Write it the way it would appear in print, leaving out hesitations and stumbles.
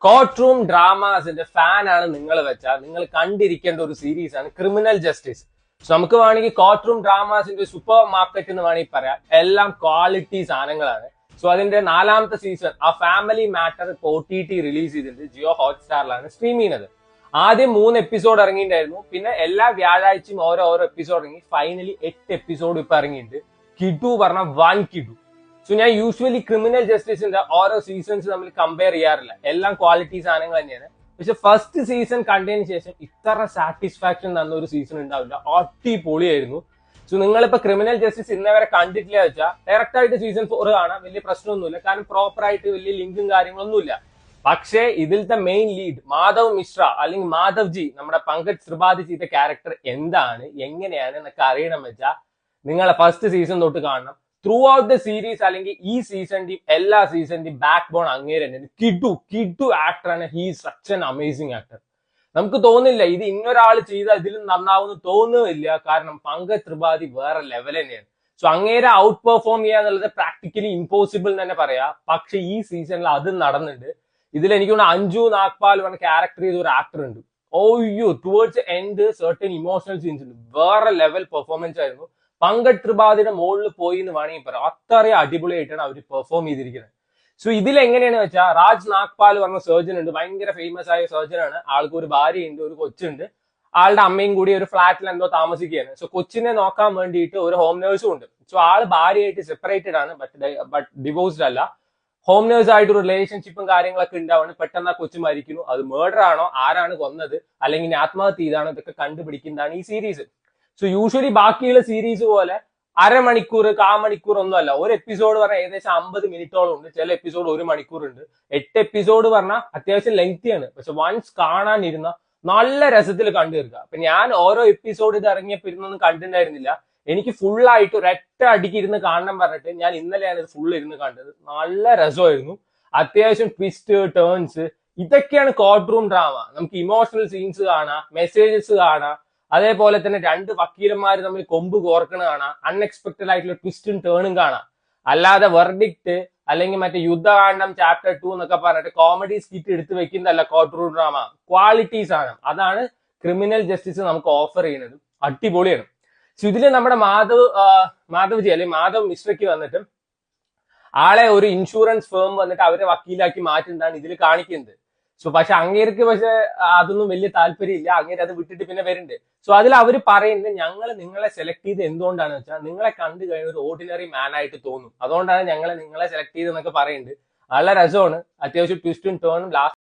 Court room ഡ്രാമാസിന്റെ fan ആണ് നിങ്ങൾ വെച്ചാൽ നിങ്ങൾ കണ്ടിരിക്കേണ്ട ഒരു സീരീസ് ആണ് ക്രിമിനൽ ജസ്റ്റിസ്. സോ നമുക്ക് വേണമെങ്കിൽ കോർട്ട് റൂം ഡ്രാമാസിന്റെ സൂപ്പർ മാർക്കറ്റ് എന്ന് വേണമെങ്കിൽ പറയാം. എല്ലാം ക്വാളിറ്റി സാധനങ്ങളാണ്. സോ അതിന്റെ 4ാമത്തെ സീസൺ ആ ഫാമിലി മാറ്റർ OTT റിലീസ് ചെയ്തിട്ടുണ്ട്. ജിയോ ഹോട്ട്സ്റ്റാറിലാണ് സ്ട്രീം ചെയ്യുന്നത്. ആദ്യം 3 എപ്പിസോഡ് ഇറങ്ങിയിട്ടുണ്ടായിരുന്നു. പിന്നെ എല്ലാ വ്യാഴാഴ്ചയും ഓരോ എപ്പിസോഡ് ഇറങ്ങി. ഫൈനലി 8 എപ്പിസോഡ് ഇപ്പൊ ഇറങ്ങിയിട്ടുണ്ട്. കിഡു പറഞ്ഞ വൺ കിഡു. സോ ഞാൻ യൂഷ്വലി ക്രിമിനൽ ജസ്റ്റിസിന്റെ ഓരോ സീസൺസ് തമ്മിൽ കമ്പയർ ചെയ്യാറില്ല. എല്ലാം ക്വാളിറ്റി സാധനങ്ങൾ തന്നെയാണ്. പക്ഷെ ഫസ്റ്റ് സീസൺ കണ്ടതിന് ശേഷം ഇത്ര സാറ്റിസ്ഫാക്ഷൻ തന്ന ഒരു സീസൺ ഉണ്ടാവില്ല. അടിപൊളിയായിരുന്നു. സോ നിങ്ങളിപ്പോ ക്രിമിനൽ ജസ്റ്റിസ് ഇന്നവരെ കണ്ടിട്ടില്ല വെച്ചാൽ ഡയറക്റ്റ് ആയിട്ട് സീസൺ 4 കാണാം. വലിയ പ്രശ്നമൊന്നുമില്ല. കാരണം പ്രോപ്പർ ആയിട്ട് വലിയ ലിങ്കും കാര്യങ്ങളൊന്നുമില്ല. പക്ഷേ ഇതിലത്തെ മെയിൻ ലീഡ് മാധവ് മിശ്ര അല്ലെങ്കിൽ മാധവ് ജി, നമ്മുടെ പങ്കജ് ത്രിപാഠി ചെയ്ത ക്യാരക്ടർ എന്താണ്, എങ്ങനെയാണ് എന്നൊക്കെ അറിയണം വെച്ചാൽ നിങ്ങളെ ഫസ്റ്റ് സീസൺ തൊട്ട് കാണണം. ത്രൂ ഔട്ട് ദ സീരീസ് അല്ലെങ്കിൽ ഈ സീസണിന്റെയും എല്ലാ സീസണിന്റെയും ബാക്ക് ബോൺ അങ്ങേര് തന്നെയാണ്. കിഡു ആക്ടറാണ്. He such an amazing actor. നമുക്ക് തോന്നില്ല ഇത് ഇന്നൊരാൾ ചെയ്ത ഇതിലും നന്നാവുമെന്ന് തോന്നുന്നില്ല. കാരണം പങ്കജ് ത്രിപാഠി വേറെ ലെവൽ തന്നെയാണ്. സോ അങ്ങേരെ ഔട്ട് പെർഫോം ചെയ്യുക എന്നുള്ളത് പ്രാക്ടിക്കലി ഇമ്പോസിബിൾ എന്ന് തന്നെ പറയാം. പക്ഷെ ഈ സീസണിൽ അത് നടന്നിട്ടുണ്ട്. ഇതിൽ എനിക്ക് തോന്നുന്നു അഞ്ജു നാഗ്പാൽ പറഞ്ഞ ക്യാരക്ടർ ചെയ്ത ഒരു ആക്ടർ ഉണ്ട്. ഓയ്യോ, towards end certain emotional scenes ഉണ്ട്. വേറെ ലെവൽ പെർഫോമൻസ് ആയിരുന്നു. പങ്കജ് ത്രിപാഠിയുടെ മുകളിൽ പോയി എന്ന് വേണമെങ്കിൽ പറയാം. അത്രയും അടിപൊളിയായിട്ടാണ് അവർ പെർഫോം ചെയ്തിരിക്കുന്നത്. സോ ഇതിൽ എങ്ങനെയാണെന്ന് വെച്ചാൽ രാജ് നാഗ്പാൽ പറഞ്ഞ സർജൻ ഉണ്ട്. ഭയങ്കര ഫേമസ് ആയ സർജൻ ആണ്. ആൾക്ക് ഒരു ഭാര്യയുണ്ട്, ഒരു കൊച്ചുണ്ട്. ആളുടെ അമ്മയും കൂടി ഒരു ഫ്ലാറ്റിൽ എന്തോ താമസിക്കുകയാണ്. സോ കൊച്ചിനെ നോക്കാൻ വേണ്ടിയിട്ട് ഒരു ഹോം നേഴ്സും ഉണ്ട്. സോ ആള് ഭാര്യയായിട്ട് സെപ്പറേറ്റഡ് ആണ്, ബട്ട് ഡിവോഴ്സ്ഡ് അല്ല. ഹോം നേഴ്സ് ആയിട്ട് ഒരു റിലേഷൻഷിപ്പും കാര്യങ്ങളൊക്കെ ഉണ്ടാവാണ്. പെട്ടെന്ന് ആ കൊച്ചു മരിക്കുന്നു. അത് മേർഡർ ആണോ, ആരാണ് കൊന്നത്, അല്ലെങ്കിൽ ആത്മഹത്യ ചെയ്താണോ, ഇതൊക്കെ കണ്ടുപിടിക്കുന്നതാണ് ഈ സീരീസ്. സോ യൂഷ്വലി ബാക്കിയുള്ള സീരീസ് പോലെ അരമണിക്കൂർ കാമണിക്കൂർ ഒന്നുമല്ല. ഒരു എപ്പിസോഡ് പറഞ്ഞാൽ ഏകദേശം 50 മിനിറ്റോളം ഉണ്ട്. ചില എപ്പിസോഡ് 1 മണിക്കൂർ ഉണ്ട്. 8 എപ്പിസോഡ് പറഞ്ഞാൽ അത്യാവശ്യം ലെങ്തിയാണ്. പക്ഷെ വൺസ് കാണാനിരുന്ന നല്ല രസത്തിൽ കണ്ടു തീർക്കുക. അപ്പൊ ഞാൻ ഓരോ എപ്പിസോഡ് ഇത് ഇറങ്ങിയപ്പോൾ ഇരുന്നൊന്നും കണ്ടിട്ടുണ്ടായിരുന്നില്ല. എനിക്ക് ഫുൾ ആയിട്ട് ഒരൊറ്റ അടിക്ക് ഇരുന്ന് കാണണം പറഞ്ഞിട്ട് ഞാൻ ഇന്നലെയാണ് ഇത് ഫുൾ ഇരുന്ന് കണ്ടത്. നല്ല രസമായിരുന്നു. അത്യാവശ്യം ട്വിസ്റ്റ് ടേൺസ് ഇതൊക്കെയാണ് കോർട്ട് റൂം ഡ്രാമ. നമുക്ക് ഇമോഷണൽ സീൻസ് കാണാം, മെസ്സേജസ് കാണാം. അതേപോലെ തന്നെ 2 വക്കീലന്മാർ തമ്മിൽ കൊമ്പ് കോർക്കണ കാണാം. അൺഎക്സ്പെക്ടഡ് ആയിട്ടുള്ള ട്വിസ്റ്റും ടേണും കാണാം. അല്ലാതെ വെർഡിക്റ്റ് അല്ലെങ്കിൽ മറ്റേ യുദ്ധകാണ്ഡം ചാപ്റ്റർ 2 എന്നൊക്കെ പറഞ്ഞിട്ട് കോമഡി സ്കിറ്റ് എടുത്ത് വെക്കുന്നതല്ല കോർട്ട് റൂം ഡ്രാമ. ക്വാളിറ്റീസ് ആണ്. അതാണ് ക്രിമിനൽ ജസ്റ്റിസ് നമുക്ക് ഓഫർ ചെയ്യുന്നത്. അടിപൊളിയാണ്. സോ ഇതില് നമ്മുടെ മാധവ് ജി അല്ലെങ്കിൽ മാധവ് മിശ്രയ്ക്ക് വന്നിട്ട് ആളെ ഒരു ഇൻഷുറൻസ് ഫേം വന്നിട്ട് അവരെ വക്കീലാക്കി മാറ്റുന്നതാണ് ഇതിൽ കാണിക്കുന്നത്. സോ പക്ഷെ അങ്ങേർക്ക് അതൊന്നും വലിയ താല്പര്യമില്ല. അങ്ങേര് അത് വിട്ടിട്ട് പിന്നെ വരുന്നുണ്ട്. സോ അതിൽ അവർ പറയുന്നത് ഞങ്ങൾ നിങ്ങളെ സെലക്ട് ചെയ്ത് എന്തുകൊണ്ടാണെന്ന് വെച്ചാൽ നിങ്ങളെ കണ്ടു കഴിഞ്ഞ ഒരു ഓർഡിനറി മാൻ ആയിട്ട് തോന്നും. അതുകൊണ്ടാണ് നിങ്ങളെ സെലക്ട് ചെയ്തെന്നൊക്കെ പറയുന്നുണ്ട്. നല്ല രസമാണ്. അത്യാവശ്യം ട്വിസ്റ്റും ടേണും ലാസ്റ്റ്